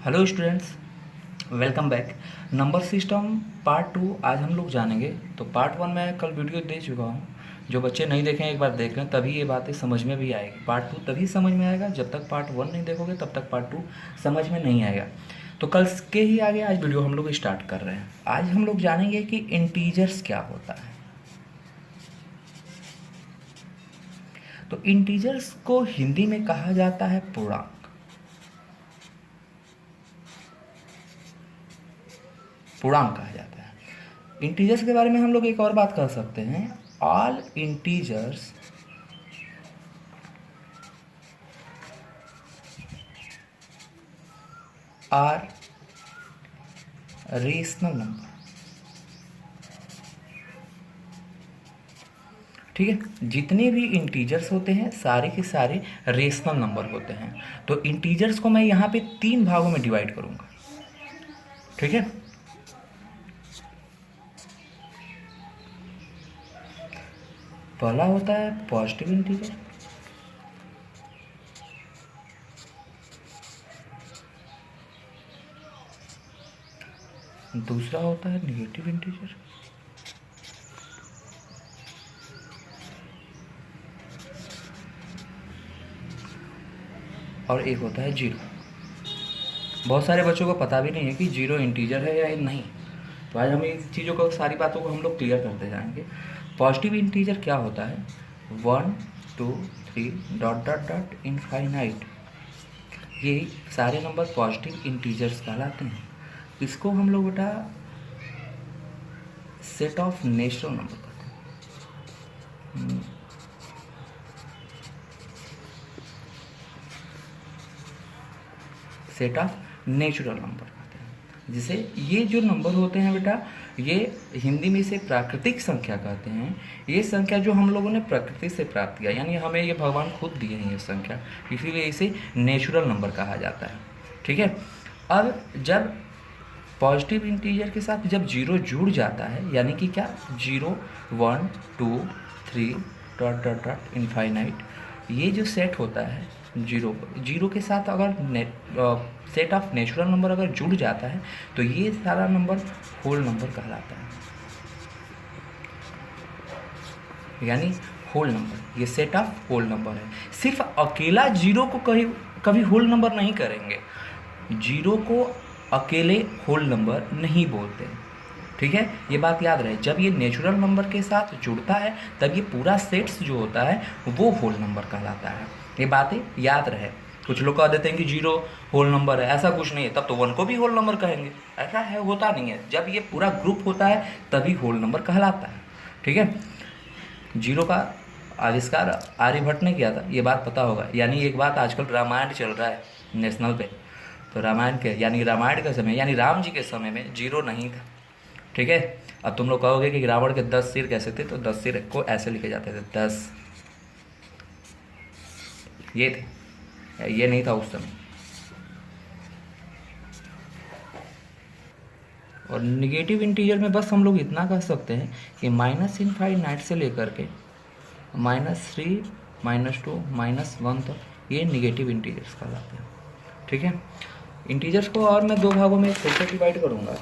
Hello students, welcome back. Number system part 2 आज हम लोग जानेंगे। तो पार्ट 1 में कल वीडियो दे चुका हूँ। जो बच्चे नहीं देखें एक बार देख लें, तभी ये बातें समझ में भी आएगी। पार्ट 2 तभी समझ में आएगा, जब तक पार्ट 1 नहीं देखोगे तब तक पार्ट 2 समझ में नहीं आएगा। तो कल के ही आगे आज वीडियो हम लोग स्टार्ट कर रहे हैं। आज हम लोग जानेंगे कि इंटीजर्स क्या होता है। तो इंटीजर्स को हिंदी में कहा जाता है पूर्णांक। पूर्णांक कहा जाता है। इंटीजर्स के बारे में हम लोग एक और बात कर सकते हैं। All integers are rational number. ठीक है, जितने भी इंटीजर्स होते हैं सारे के सारे रेशनल नंबर होते हैं। तो इंटीजर्स को मैं यहाँ पे 3 भागों में डिवाइड करूँगा। ठीक है, पहला होता है पॉजिटिव इंटीजर, दूसरा होता है निगेटिव इंटीजर, और एक होता है जीरो। बहुत सारे बच्चों को पता भी नहीं है कि जीरो इंटीजर है या नहीं। तो आज हम इस चीज़ों को, सारी बातों को हम लोग क्लियर करते जाएंगे। पॉजिटिव इंटीजर क्या होता है? 1 2 3 डॉट डॉट डॉट इनफाइनाइट। ये सारे नंबर पॉजिटिव इंटीजर्स कहलाते हैं। इसको हम लोग बेटा सेट ऑफ नेचुरल नंबर कहते हैं। सेट ऑफ नेचुरल नंबर कहते हैं। जिसे ये जो नंबर होते हैं बेटा, ये हिंदी में इसे प्राकृतिक संख्या कहते हैं। ये संख्या जो हम लोगों ने प्रकृति से प्राप्त किया, यानी हमें ये भगवान खुद दिए हैं ये संख्या, इसीलिए इसे नेचुरल नंबर कहा जाता है। ठीक है, अब जब पॉजिटिव इंटीजर के साथ जब जीरो जुड़ जाता है, यानी कि क्या, 0 1 2 3 डॉट डॉट डॉट इनफाइनाइट, ये जो सेट होता है जीरो के साथ अगर सेट ऑफ नेचुरल नंबर अगर जुड़ जाता है तो ये सारा नंबर होल नंबर कहलाता है। यानी होल नंबर, ये सेट ऑफ होल नंबर है। सिर्फ अकेला जीरो को कभी होल नंबर नहीं करेंगे। जीरो को अकेले होल नंबर नहीं बोलते। ठीक है, ये बात याद रहे। जब ये नेचुरल नंबर के साथ जुड़ता है तब ये पूरा सेट्स जो होता है वो होल नंबर कहलाता है। ये बातें याद रहे। कुछ लोग कह देते हैं कि जीरो होल नंबर है, ऐसा कुछ नहीं है। तब तो 1 को भी होल नंबर कहेंगे, ऐसा है, होता नहीं है। जब ये पूरा ग्रुप होता है तभी होल नंबर कहलाता है। ठीक है, जीरो का आविष्कार आर्यभट्ट ने किया था, ये बात पता होगा। यानी एक बात, आजकल रामायण चल रहा है नेशनल पे, तो रामायण के यानी रामायण के समय यानी राम जी के समय में जीरो नहीं था। ठीक है, अब तुम लोग कहोगे कि रावण के 10 सिर कैसे थे, तो 10 सिर को ऐसे लिखे जाते थे, 10 ये थे, ये नहीं था उस समय। और निगेटिव इंटीजर में बस हम लोग इतना कह सकते हैं कि -इनफाइनाइट से लेकर के -3 -2 -1 तक ये निगेटिव इंटीजर्स कहलाते हैं। ठीक है, इंटीजर्स को और मैं 2 भागों में फिर से डिवाइड करूँगा।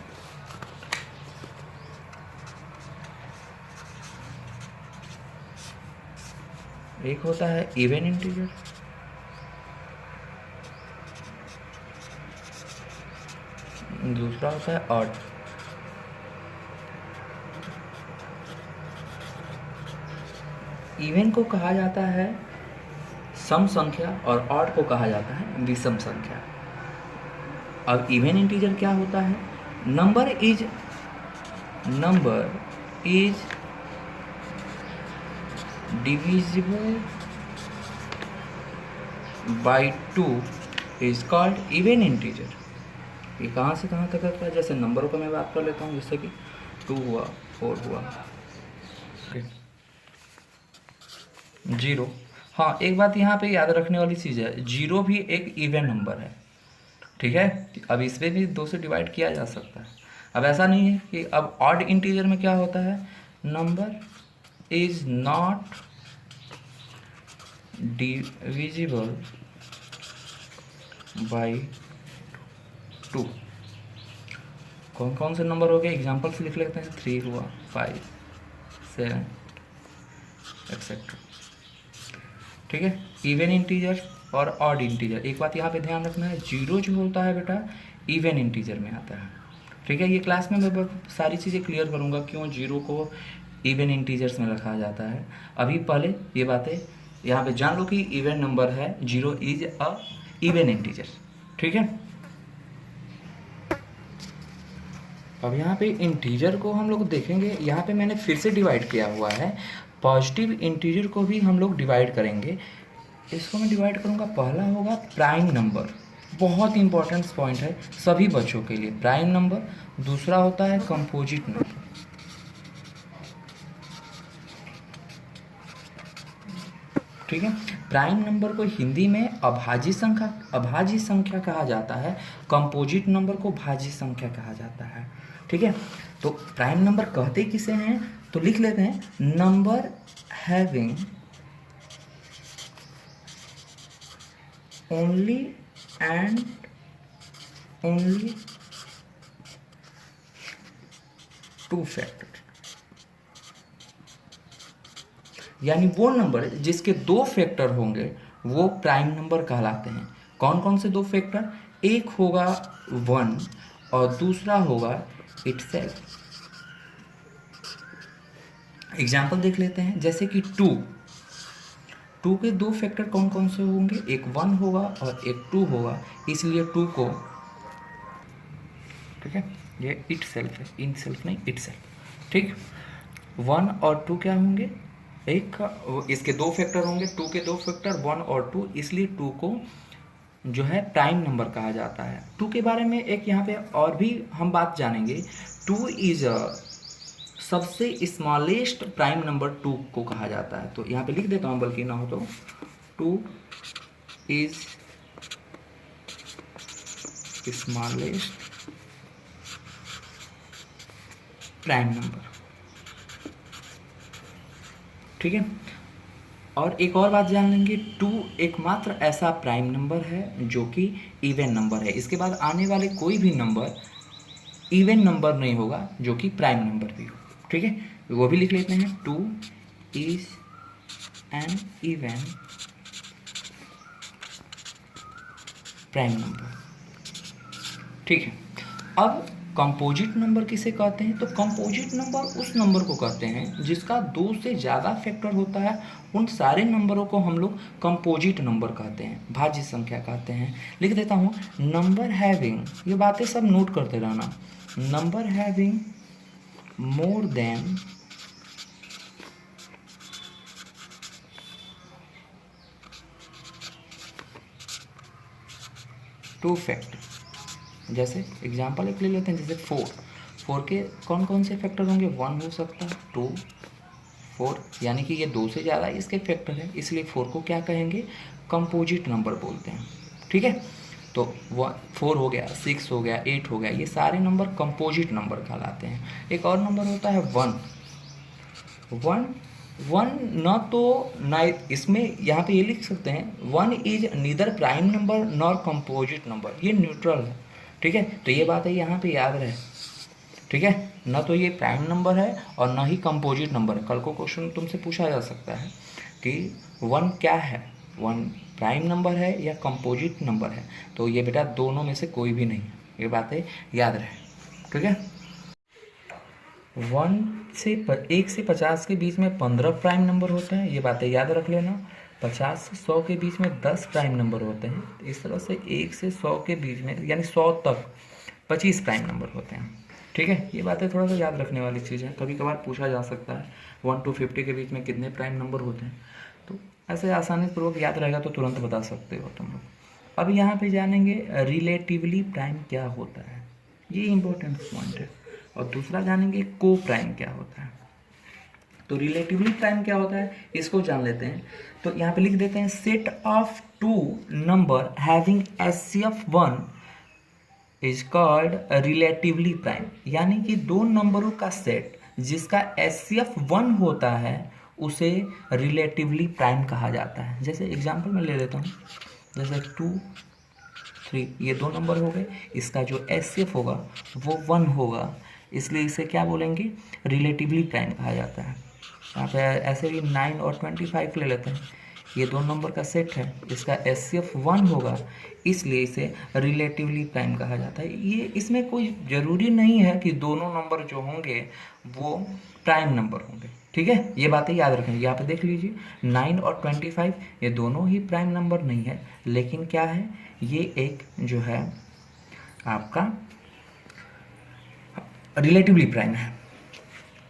एक होता है इवन इंटीजर, दूसरा होता है ऑड। इवन को कहा जाता है सम संख्या और ऑड को कहा जाता है विषम संख्या। अब इवन इंटीजर क्या होता है? Number is divisible by 2 is called even integer. ये कहाँ से कहाँ तक करता है? जैसे नंबरों का मैं बात कर लेता हूँ, जैसे कि 2 हुआ, 4 हुआ, 0। हाँ, एक बात यहाँ पे याद रखने वाली चीज़ है, 0 भी एक इवन नंबर है। ठीक है, अब इसमें भी 2 से डिवाइड किया जा सकता है। अब ऐसा नहीं है कि अब ऑड इंटीजर में क्या होता है, number is not divisible by 2। कौन कौन से नंबर हो गए एग्जाम्पल से लिख लेते हैं। 3 हुआ, 5, 7 एक्सेट्रा। ठीक है, इवन इंटीजर और ऑड इंटीजर। एक बात यहाँ पे ध्यान रखना है, जीरो जो होता है बेटा इवन इंटीजर में आता है। ठीक है, ये क्लास में मैं सारी चीज़ें क्लियर करूँगा क्यों जीरो को इवन इंटीजर्स में रखा जाता है। अभी पहले ये बातें यहाँ पे जान लो कि इवन नंबर है, zero is a even integer. ठीक है, अब यहाँ पे इंटीजर को हम लोग देखेंगे। यहाँ पे मैंने फिर से डिवाइड किया हुआ है, पॉजिटिव इंटीजर को भी हम लोग डिवाइड करेंगे। इसको मैं डिवाइड करूँगा, पहला होगा प्राइम नंबर, बहुत इंपॉर्टेंट पॉइंट है सभी बच्चों के लिए, प्राइम नंबर। दूसरा होता है कंपोजिट नंबर। ठीक है, प्राइम नंबर को हिंदी में अभाज्य संख्या कहा जाता है, कंपोजिट नंबर को भाज्य संख्या कहा जाता है। ठीक है, तो प्राइम नंबर कहते किसे हैं, तो लिख लेते हैं, number having only and only 2 factor, यानी वो नंबर जिसके 2 फैक्टर होंगे वो प्राइम नंबर कहलाते हैं। कौन कौन से 2 फैक्टर, एक होगा 1 और दूसरा होगा इटसेल्फ। एग्जाम्पल देख लेते हैं, जैसे कि 2 के 2 फैक्टर कौन कौन से होंगे, एक 1 होगा और एक 2 होगा, इसलिए 2 को, ठीक है, ये इटसेल्फ है, इनसेल्फ नहीं, इटसेल्फ। ठीक, 1 और 2 क्या होंगे, एक इसके 2 फैक्टर होंगे, 2 के 2 फैक्टर 1 और 2, इसलिए 2 को जो है प्राइम नंबर कहा जाता है। 2 के बारे में एक यहाँ पे और भी हम बात जानेंगे, 2 इज सबसे स्मॉलेस्ट प्राइम नंबर 2 को कहा जाता है। तो यहाँ पे लिख देता हूँ, बल्कि ना हो तो 2 इज स्मॉलेस्ट प्राइम नंबर। ठीक है, और एक और बात जान लेंगे, 2 एकमात्र ऐसा प्राइम नंबर है जो कि इवन नंबर है। इसके बाद आने वाले कोई भी नंबर इवन नंबर नहीं होगा जो कि प्राइम नंबर भी हो। ठीक है, वो भी लिख लेते हैं, 2 is an even prime number. ठीक है, अब कंपोजिट नंबर किसे कहते हैं, तो कंपोजिट नंबर उस नंबर को कहते हैं जिसका 2 से ज़्यादा फैक्टर होता है। उन सारे नंबरों को हम लोग कंपोजिट नंबर कहते हैं, भाज्य संख्या कहते हैं। लिख देता हूँ, नंबर हैविंग, ये बातें सब नोट करते रहना, number having more than 2 factor. जैसे एग्जाम्पल एक ले लेते हैं, जैसे 4 के कौन कौन से फैक्टर होंगे, 1 हो सकता है, 2, 4, यानी कि ये 2 से ज़्यादा इसके फैक्टर है, इसलिए 4 को क्या कहेंगे, कंपोजिट नंबर बोलते हैं। ठीक है, तो 4 हो गया, 6 हो गया, 8 हो गया, ये सारे नंबर कंपोजिट नंबर कहलाते हैं। एक और नंबर होता है 1 न तो ना, इसमें यहाँ पे ये लिख सकते हैं, 1 is neither prime number nor composite number, ये न्यूट्रल है। ठीक है, तो ये बात है यहाँ पे याद रहे। ठीक है, न तो ये प्राइम नंबर है और न ही कंपोजिट नंबर है। कल को क्वेश्चन तुमसे पूछा जा सकता है कि 1 क्या है, 1 प्राइम नंबर है या कंपोजिट नंबर है, तो ये बेटा दोनों में से कोई भी नहीं है, ये बातें याद रहे। ठीक है, 1 से 50 के बीच में 15 प्राइम नंबर होते हैं, ये बातें याद रख लेना। 50 से 100 के बीच में 10 प्राइम नंबर होते हैं। इस तरह से 1 से 100 के बीच में, यानी 100 तक 25 प्राइम नंबर होते हैं। ठीक है, ये बातें थोड़ा सा याद रखने वाली चीज़ है, कभी कभार पूछा जा सकता है 1 to 50 के बीच में कितने प्राइम नंबर होते हैं, तो ऐसे आसानी पूर्वक याद रहेगा तो तुरंत बता सकते हो तुम लोग। अब यहाँ पे जानेंगे रिलेटिवली प्राइम क्या होता है, ये इंपॉर्टेंट पॉइंट है। और दूसरा जानेंगे को प्राइम क्या होता है। तो रिलेटिवली प्राइम क्या होता है इसको जान लेते हैं। तो यहाँ पे लिख देते हैं, set of 2 number having HCF 1 is called relatively prime, यानी कि 2 नंबरों का सेट जिसका HCF 1 होता है उसे रिलेटिवली प्राइम कहा जाता है। जैसे एग्जांपल मैं ले लेता हूँ, जैसे 2, 3, ये 2 नंबर हो गए। इसका जो HCF होगा वो 1 होगा, इसलिए इसे क्या बोलेंगे, रिलेटिवली प्राइम कहा जाता है। यहाँ पे ऐसे भी 9 और 25 ले लेते हैं, ये 2 नंबर का सेट है, इसका HCF 1 होगा, इसलिए इसे रिलेटिवली प्राइम कहा जाता है। ये इसमें कोई ज़रूरी नहीं है कि दोनों नंबर जो होंगे वो प्राइम नंबर होंगे, ठीक है, ये बातें याद रखें। यहाँ पे देख लीजिए 9 और 25 ये दोनों ही प्राइम नंबर नहीं है, लेकिन क्या है, ये एक जो है आपका रिलेटिवली प्राइम है।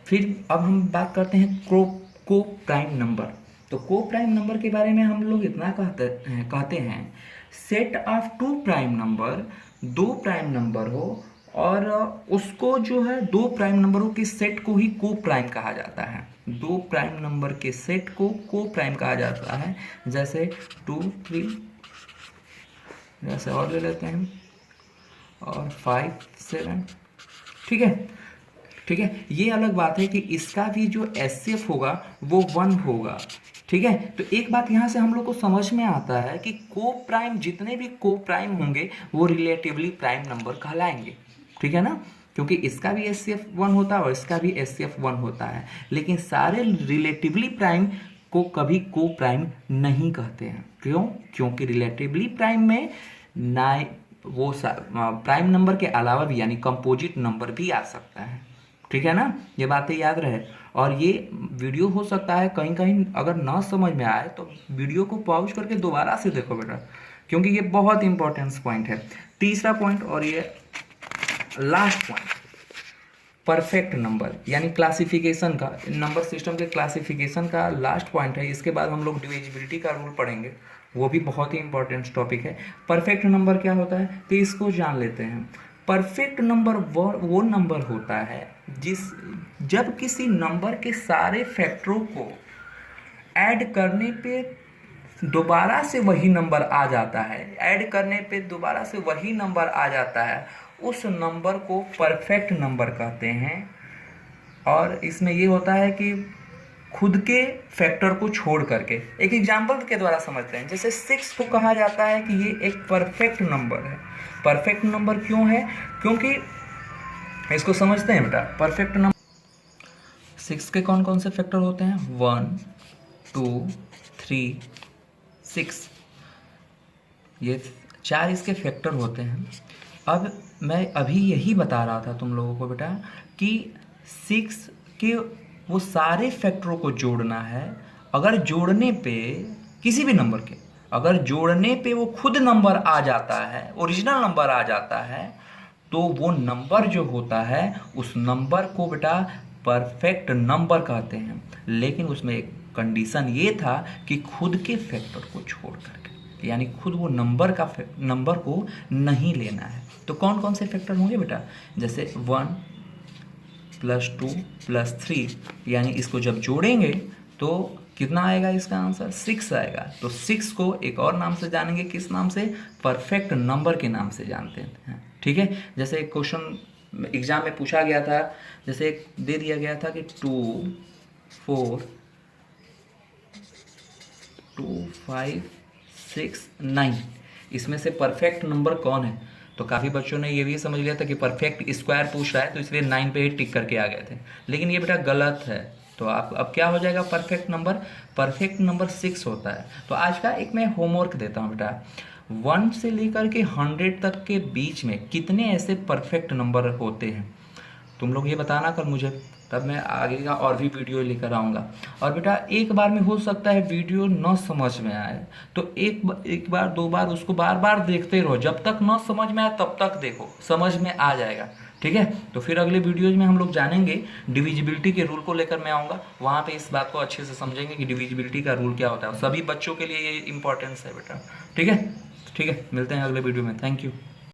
फिर अब हम बात करते हैं को प्राइम नंबर। तो को प्राइम नंबर के बारे में हम लोग इतना कहते हैं set of 2 prime number, 2 prime number हो और उसको जो है 2 प्राइम नंबरों के सेट को ही को प्राइम कहा जाता है। 2 प्राइम नंबर के सेट को प्राइम कहा जाता है। जैसे 2, 3, जैसे और ले लेते हैं, और 5, 7, ठीक है, ठीक है। ये अलग बात है कि इसका भी जो HCF होगा वो 1 होगा, ठीक है। तो एक बात यहाँ से हम लोग को समझ में आता है कि को प्राइम, जितने भी को प्राइम होंगे वो रिलेटिवली प्राइम नंबर कहलाएंगे, ठीक है ना, क्योंकि इसका भी HCF 1 होता है और इसका भी HCF 1 होता है। लेकिन सारे रिलेटिवली प्राइम को कभी को प्राइम नहीं कहते हैं। क्यों? क्योंकि रिलेटिवली प्राइम में वो प्राइम नंबर के अलावा भी यानी कंपोजिट नंबर भी आ सकता है, ठीक है ना, ये बातें याद रहे। और ये वीडियो हो सकता है कहीं कहीं अगर ना समझ में आए तो वीडियो को पॉज करके दोबारा से देखो बेटा, क्योंकि ये बहुत इंपॉर्टेंट पॉइंट है। तीसरा पॉइंट और ये लास्ट पॉइंट, परफेक्ट नंबर यानी क्लासिफिकेशन का, नंबर सिस्टम के क्लासिफिकेशन का लास्ट पॉइंट है। इसके बाद हम लोग डिविजिबिलिटी का रूल पढ़ेंगे, वो भी बहुत ही इंपॉर्टेंट टॉपिक है। परफेक्ट नंबर क्या होता है, तो इसको जान लेते हैं। परफेक्ट नंबर वो नंबर होता है जब किसी नंबर के सारे फैक्टरों को ऐड करने पे दोबारा से वही नंबर आ जाता है, ऐड करने पे दोबारा से वही नंबर आ जाता है, उस नंबर को परफेक्ट नंबर कहते हैं। और इसमें ये होता है कि खुद के फैक्टर को छोड़ करके, एक एग्जाम्पल के द्वारा समझते हैं। जैसे 6 को कहा जाता है कि ये एक परफेक्ट नंबर है। परफेक्ट नंबर क्यों है? क्योंकि इसको समझते हैं बेटा, परफेक्ट नंबर 6 के कौन कौन से फैक्टर होते हैं, 1, 2, 3, 6, ये 4 इसके फैक्टर होते हैं। अब मैं अभी यही बता रहा था तुम लोगों को बेटा कि 6 के वो सारे फैक्टरों को जोड़ना है। अगर जोड़ने पे किसी भी नंबर के, अगर जोड़ने पे वो खुद नंबर आ जाता है, ओरिजिनल नंबर आ जाता है, तो वो नंबर जो होता है उस नंबर को बेटा परफेक्ट नंबर कहते हैं। लेकिन उसमें एक कंडीशन ये था कि खुद के फैक्टर को छोड़ करके, यानी खुद वो नंबर को नहीं लेना है। तो कौन कौन से फैक्टर होंगे बेटा, जैसे 1 + 2 + 3, यानी इसको जब जोड़ेंगे तो कितना आएगा, इसका आंसर 6 आएगा। तो 6 को एक और नाम से जानेंगे, किस नाम से, परफेक्ट नंबर के नाम से जानते हैं, ठीक है। जैसे एक क्वेश्चन एग्जाम में पूछा गया था, जैसे एक दे दिया गया था कि 2, 4, 2, 5, 6, 9, इसमें से परफेक्ट नंबर कौन है। तो काफ़ी बच्चों ने ये भी समझ लिया था कि परफेक्ट स्क्वायर पूछ रहा है, तो इसलिए 9 पे ही टिक करके आ गए थे। लेकिन ये बेटा गलत है। तो आप अब क्या हो जाएगा, परफेक्ट नंबर 6 होता है। तो आज का एक मैं होमवर्क देता हूँ बेटा, 1 से लेकर के 100 तक के बीच में कितने ऐसे परफेक्ट नंबर होते हैं, तुम लोग ये बताना कल मुझे, तब मैं आगे का और भी वीडियो लेकर आऊँगा। और बेटा एक बार में हो सकता है वीडियो न समझ में आए, तो एक बार 2 बार उसको बार बार देखते रहो, जब तक न समझ में आए तब तक देखो, समझ में आ जाएगा, ठीक है। तो फिर अगले वीडियोज में हम लोग जानेंगे डिविजिबिलिटी के रूल को लेकर मैं आऊँगा, वहाँ पे इस बात को अच्छे से समझेंगे कि डिविजिबिलिटी का रूल क्या होता है। सभी बच्चों के लिए ये इंपॉर्टेंस है बेटा, ठीक है। ठीक है, मिलते हैं अगले वीडियो में। Thank you.